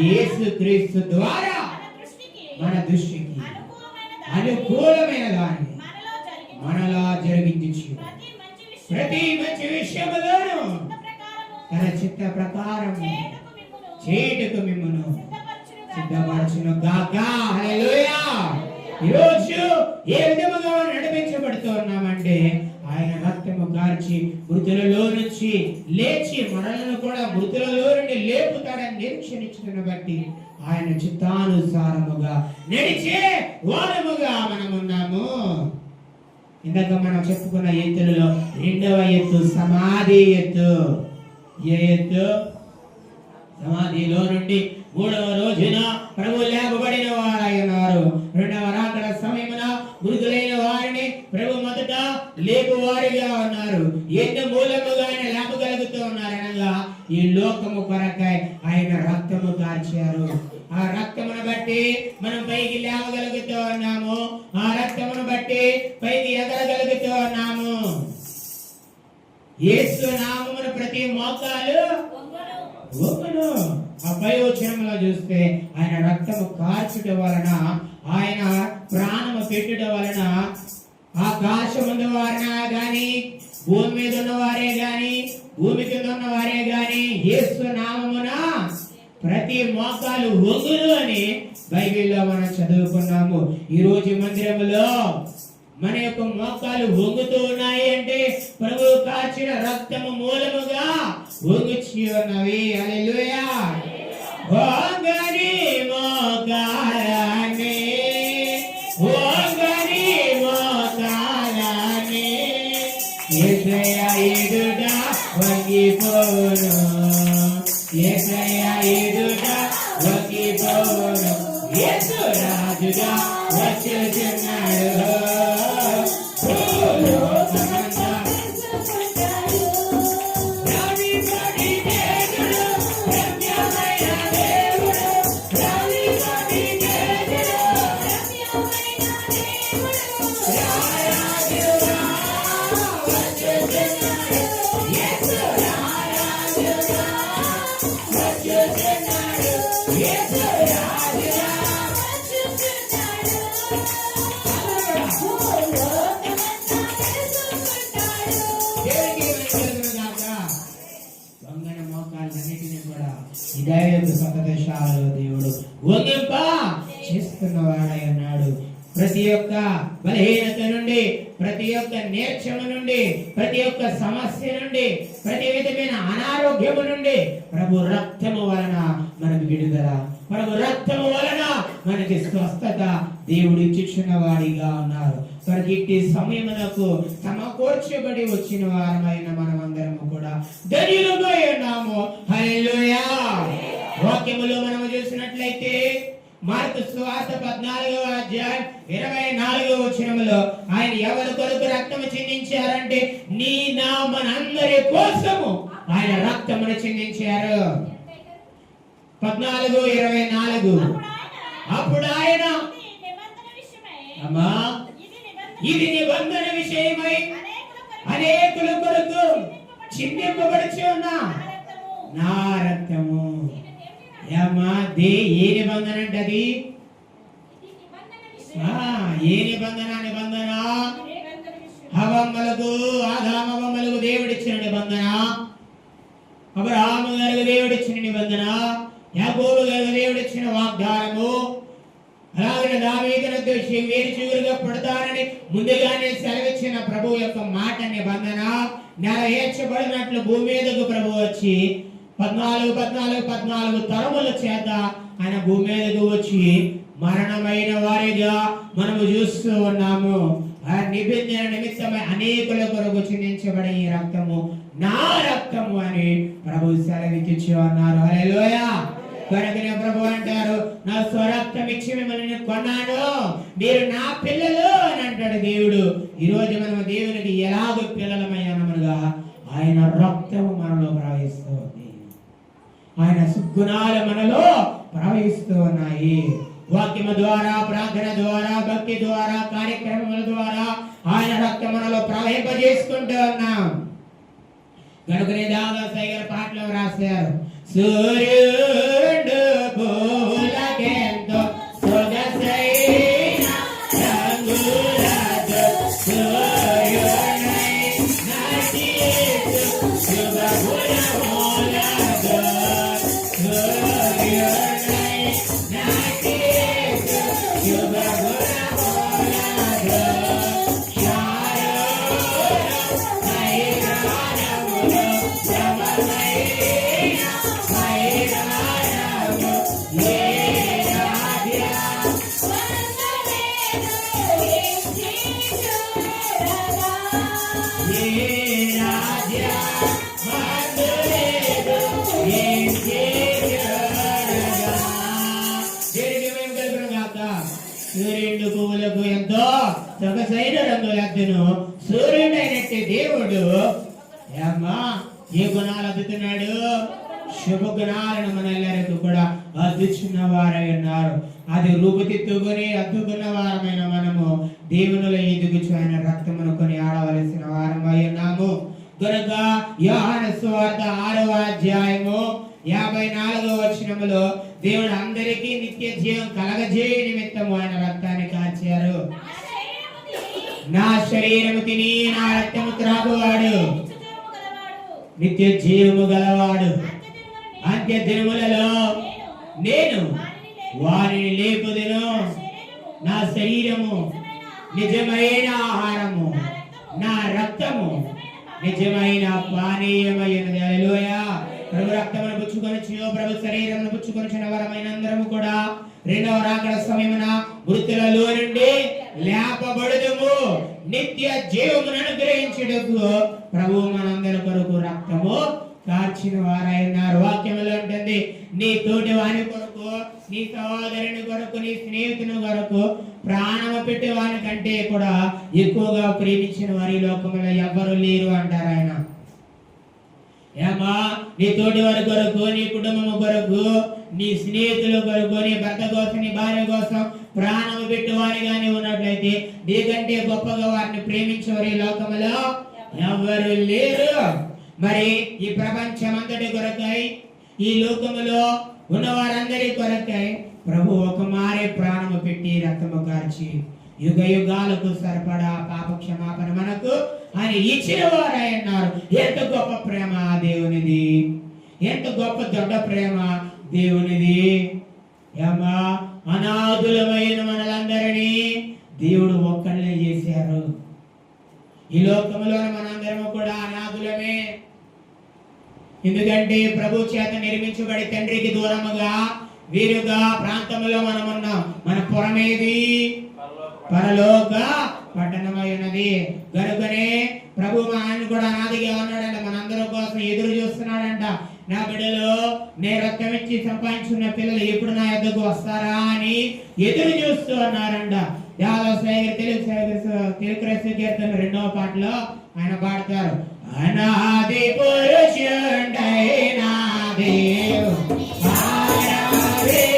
యేసుక్రీస్తు ద్వారా మన దృష్టికి అనుకూలమైన దాన్ని మనలా జరిగించు. ప్రతి మంచి విషయములోను తన చిత్త ప్రకారం చేయుటకు మిమ్మును సిద్ధపరచును గాక. హల్లెలూయా. ఈరోజు ఏ విధముగా నడిపించబడుతూ ఉన్నామంటే ఆయన రక్తము కార్చి మృతులలో నుంచి లేచి మనలను కూడా మృతులలో నుండి లేపుతాడని నిరీక్షణించడం బట్టి ఆయన చిత్తానుసారముగా నడిచే వారముగా మనమున్నాము. ఇందాక మనం చెప్పుకున్న ఎత్తులలో రెండవ ఎత్తు సమాధి ఎత్తు. ఏ ఎత్తు? సమాధిలో నుండి 3వ రోజున ప్రభు లేపబడిన వారై ఉన్నారు. ఈ లోకము కొరకై ఆయన రక్తము కార్చారు. ఆ రక్తమును బట్టి మనం పైకి లేవగలుగుతూ ఉన్నాము. ఆ రక్తమును బట్టి పైకి ఎగరగలుగుతూ ఉన్నాము. యేసు నామమున ప్రతి మోకాలు వంగును. ఆ పై వచనంలో చూస్తే ఆయన రక్తము కార్చుట వలన, ఆయన ప్రాణము పెట్టుట వలన ఆకాశముందు వారినా గాని, భూమి మీద ఉన్న వారే గాని, భూమి కింద ఉన్న వారే గాని యేసు నామమున ప్రతి మోకాలు వంగును అని బైబిల్లో మనం చదువుకున్నాము. ఈ రోజు మందిరములో మన యొక్క మోకాలు వంగుతూ ఉన్నాయి అంటే ప్రభు కార్చిన రక్తము మూలముగా వంగుచి ఉన్నవి. హల్లెలూయా. వంగని మోకాలనే, వంగని మోకాలనే యేసయ్య ఎదుట వంగిపోను, యేసయ్య ఎదుట వంగిపోను. యేసు రాజుగా వచ్చుచున్నాడు. దేవుడు వంగింప చేస్తున్నవాడై ఉన్నాడు. ప్రతి ఒక్క బలహీనత నుండి, ప్రతి ఒక్క నేర్చము నుండి, ప్రతి ఒక్క సమస్య నుండి, ప్రతి విధమైన అనారోగ్యము నుండి ప్రభు రక్తము వలన మనకు విడుదల, ప్రభు రక్తము వలన మనకి స్వస్థత దేవుడు ఇచ్చుచున్న వాడిగా ఉన్నారు. ఇట్టి సమయమునకు సమకూర్చబడి వచ్చిన వారమైన మనమందరము కూడా ధన్యులుగా ఉన్నాము. హల్లెలూయా. వాక్యములో మనము చూసినట్లయితే మార్కు సువార్త 14వ అధ్యాయం 24వ వచనములో ఆయన ఎవరి కొరకు రక్తము చిందించారంటే నీ నా మనందరి కోసము ఆయన రక్తమును చిందించారు. 14:24. అప్పుడు ఆయన అమ్మా ఇది నిబంధన విషయమై అనేకుల కొరకు చిందింపబడుచు ఉన్న నా రక్తము. ఏ నిబంధన అంటే అది? ఏ నిబంధన? నిబంధన హవమ్మలకు, ఆదామవమ్మలకు దేవుడిచ్చిన నిబంధన, అబ్రహాము గారికి దేవుడిచ్చిన నిబంధన, యాకోబు గారికి దేవుడిచ్చిన వాగ్దానము, అలాగే దావీదునకు వేరు చిగురుగా పుడతానని ముందుగానే సెలవిచ్చిన ప్రభు యొక్క మాట నిబంధన నెరవేర్చబడినట్లు భూమి మీదకు ప్రభు వచ్చి 14 తరముల చేత ఆయన భూమి మీదకు వచ్చి మరణమైన వారిగా మనము చూస్తూ ఉన్నాము. ఆ నిబంధన నిమిత్తమై అనేకుల కొరకు చిందించబడే ఈ రక్తము నా రక్తము అని ప్రభు సెలవిచ్చి అన్నారు. హల్లెలూయా. కనుకనే ప్రభు అంటారు, నా స్వరక్తం ఇచ్చి మిమ్మల్ని కొన్నాను, మీరు నా పిల్లలు అని అంటాడు దేవుడు. ఈ రోజు మనం దేవునికి ఎలాగ పిల్లలమయ్యామనగా ఆయన రక్తము మనలో ప్రవహిస్తుంది, ఆయన సుగుణాలు మనలో ప్రవహిస్తూ ఉన్నాయి. వాక్యము ద్వారా, ప్రార్థన ద్వారా, భక్తి ద్వారా, కార్యక్రమముల ద్వారా ఆయన రక్తం మనలో ప్రవహింపజేసుకుంటూ ఉన్నాం. కనుకనే దాదాసాయి గారు పాటలో రాశారు, సూర్యుడు పూలకెంతో సొగసైన రంగులతో సూర్యుడై నటించు శుభగుణములతో, సూర్యుడై నటించు శుభగుణములతో సూర్యుడు పువ్వులకు ఎంతో సొగసైన రంగులద్దును సూర్యుడైనట్టు దేవుడు ఏ గుణాలు అద్దుతున్నాడు? శుభగుణాలను మనెల్లరికీ కూడా అద్దుచున్న వారై ఉన్నారు. అది రూపుదిద్దుకొని అద్దుకున్న వారమైన మనము దేవునిలో ఎదుగుచు ఆయన రక్తమును కొని ఆడవలసిన వారమై ఉన్నాము. కనుక యోహాను సువార్త 6వ అధ్యాయము 54వ వచనములో దేవుడు అందరికీ నిత్య జీవం కలగజేయ నిమిత్తము ఆయన రక్తాన్ని కార్చారు. నా శరీరము తిని నా రక్తము త్రాగువాడు నిత్య జీవము గలవాడు, అంత్య దినములలో నేను వారిని లేపుదును. నా శరీరము నిజమైన ఆహారము, నా రక్తము నిజమైన పానీయమైనది. హల్లెలూయా. ప్రభు రక్తమును పుచ్చుకొనిచు ప్రభు శరీరమును పుచ్చుకొనిచిన వరమైన అందరము కూడా రెండవ రాకడ సమయమున మృతులలో నుండి లేపబడుదుము, నిత్య జీవమును అనుగ్రహించుటకు ప్రభు మనందరి కొరకు రక్తము కార్చిన వారైనారు. వాక్యములో ఉంటుంది, నీ తోటి వాని కొరకు, నీ సహోదరుని కొరకు, నీ స్నేహితుని కొరకు ప్రాణము పెట్టి వాని కంటే కూడా ఎక్కువగా ప్రేమించిన వారి లోకములో ఎవ్వరు లేరు అంటారు ఆయన. ఏమా, నీ తోటి వారి కొరకు, నీ కుటుంబము కొరకు, నీ స్నేహితుల కొరకు, నీ భర్త కోసం, నీ భార్య కోసం ప్రాణము పెట్టి వారిగానే ఉన్నట్లయితే నీకంటే గొప్పగా వారిని ప్రేమించేవారు ఈ లోకములో ఎవ్వరు లేరు. మరి ఈ ప్రపంచమంతటి కొరకై, ఈ లోకములో ఉన్న వారందరి కొరకై ప్రభు ఒక మారే ప్రాణము పెట్టి రక్తము కార్చి యుగ యుగాలకు సరిపడా పాప క్షమాపణ మనకు ఆయన ఇచ్చిన వారై ఉన్నారు. ఎంత గొప్ప ప్రేమ దేవునిది, ఎంత గొప్ప దొడ్డ ప్రేమ దేవునిది. ఏమా, అనాథులమైన మనలందరినీ దేవుడు ఒక్కళ్ళే చేశారు. ఈ లోకంలో మనందరము కూడా అనాథులమే. ఎందుకంటే ప్రభు చేత నిర్మించబడి తండ్రికి దూరముగా వీరుగా ప్రాంతంలో మనం ఉన్నాం. మన పురమేది పరలోక పట్టణమై ఉన్నది. గనుకనే ప్రభు ఆయన కూడా అనాదిగా ఉన్నాడంట, మనందరి కోసం ఎదురు చూస్తున్నాడంట. నా బిడ్డలు నేను రక్తం ఇచ్చి సంపాదించుకున్న పిల్లలు ఎప్పుడు నా యొద్దకు వస్తారా అని ఎదురు చూస్తూ ఉన్నారంట. తెలుగు క్రైస్తవ కీర్తన 2వ పాటలో ఆయన పాడతారు, అనాది పురుషుడైన దేవుడు ఆరాధించండి.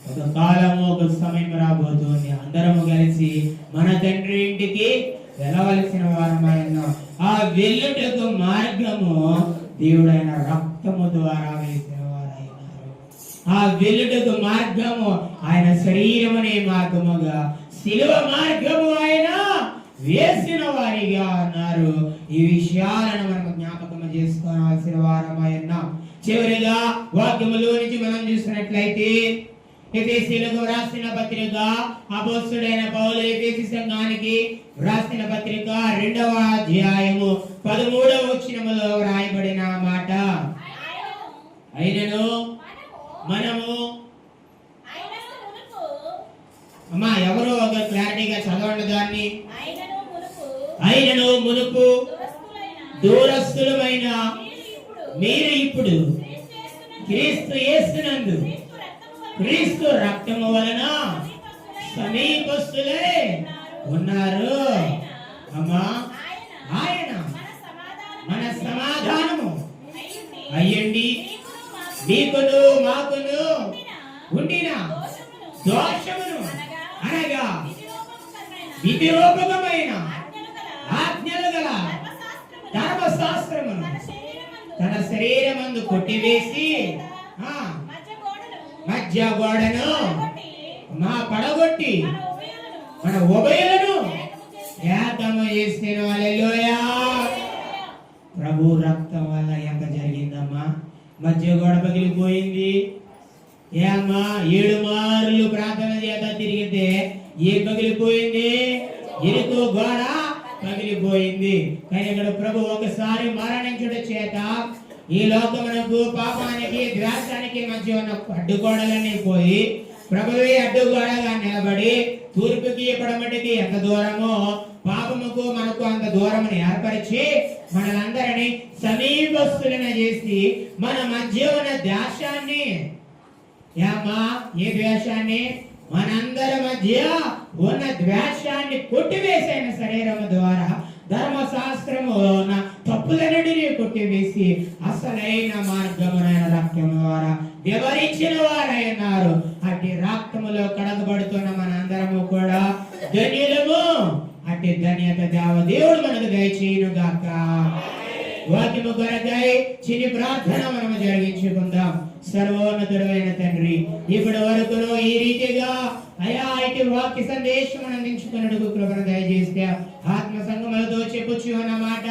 ఒక కాలము ఒక సమయం రాబోతుంది, అందరము కలిసి మన తండ్రి ఇంటికి వెళ్ళవలసిన వారమైన ఆ వెళ్ళుటకు మార్గము దేవుడైన రక్తము ద్వారా వేసిన వారైనారు. ఆ వెళ్ళుటకు మార్గము ఆయన శరీరమనే మార్గముగా, శిలువ మార్గము ఆయన వేసిన వారిగా అన్నారు. ఈ విషయాలను మనం జ్ఞాపకం చేసుకోవాల్సిన వారమై ఉన్నాం. చివరిగా వాక్యములో నుంచి మనం చూసినట్లయితే ఎఫెసీయులకు వ్రాసిన పత్రిక, అపోస్తలుడైన పౌలు ఎఫెసీ సంఘానికి వ్రాసిన పత్రిక 2వ అధ్యాయము 13వ వచనములో వ్రాయబడిన మాట, అయినను మనము అమ్మా ఎవరో ఒక క్లారిటీగా చదవండి దాన్ని. ఆయనను మునుపు దూరస్తులమైన మీరు మీరు ఇప్పుడు క్రీస్తు యేసునందు క్రీస్తు రక్తము వలన సమీపస్తులే ఉన్నారు. అమ్మా ఆయన మన సమాధానము అయ్యండి మీకును మాకును ఉండిన దోషమును అనగా విధిరూపకమైన ఆజ్ఞలు గల ధర్మశాస్త్రమును తన శరీరమందు కొట్టివేసి మధ్య గోడను మా పడగొట్టి మన ఉభయులను ఏకము చేసిన హల్లెలూయా. ప్రభు రక్తం వల్ల ఎంత జరిగిందమ్మా? మధ్య గోడ పగిలిపోయింది. ఏమ్మా 7 మార్లు ప్రార్థన చేత తిరిగితే ఏ పగిలిపోయింది? ఎరుకు గోడ పగిలిపోయింది. కానీ ఇక్కడ ప్రభు ఒకసారి మరణించుట చేత ఈ లోకమునకు పాపానికి ద్వేషానికి మధ్య ఉన్న అడ్డుగోడలన్నీ పోయి ప్రభువే అడ్డుగోడగా నిలబడి తూర్పుకి పడమటికి ఎంత దూరమో పాపముకు మనకు అంత దూరముని ఏర్పరిచి మనలందరినీ సమీపస్తులను చేసి మన మధ్య ఉన్న ద్వేషాన్ని ఏమ్మా ఏ ద్వేషాన్ని? మనందరి మధ్య ఉన్న ద్వేషాన్ని కొట్టివేసిన శరీరము ద్వారా ధర్మశాస్త్రము ఉన్న తప్పులన్నిటినీ కొట్టివేసి అసలైన మార్గమునైన రక్తము ద్వారా వివరించిన వారైనారు. అట్టి రక్తములో కడగబడుతున్న మనందరము కూడా ధన్యులము. అట్టి ధన్యత దేవుడు మనకు దయచేయును గాక. వాక్యము కొరకై చిన్ని ప్రార్థన మనము జరిగించుకుందాం. సర్వోన్నతుడైన తండ్రి, ఇప్పటి వరకు ఈ రీతిగా అయా ఇటు వాక్య సందేశం అందించుకున్నట్టుకు కృపను దయచేస్తే ఆత్మ సంగములతో చెప్పుచ్చు అన్నమాట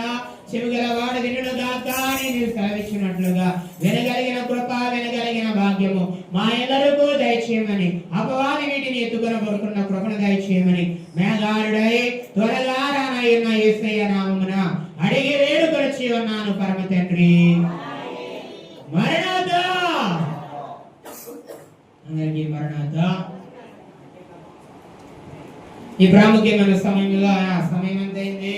చెవిగల వాడు వినుడు గాక అని నీవు సెలవిచ్చినట్లుగా వినగలిగిన కృప వినగలిగిన భాగ్యము మా ఎల్లరికూ దయచేయమని, అపవాది వీటిని ఎత్తుకుని పడుకున్న కృపను దయచేయమని మేఘారుడై త్వరగా రానయ్యున్న యేసయ్య నామమున అడిగి వేడుకొచ్చి ఉన్నాను పరమ తండ్రి. మరణాత అందరికీ మరణాత. ఈ ప్రాముఖ్యమైన సమయంలో సమయం ఎంత అయింది?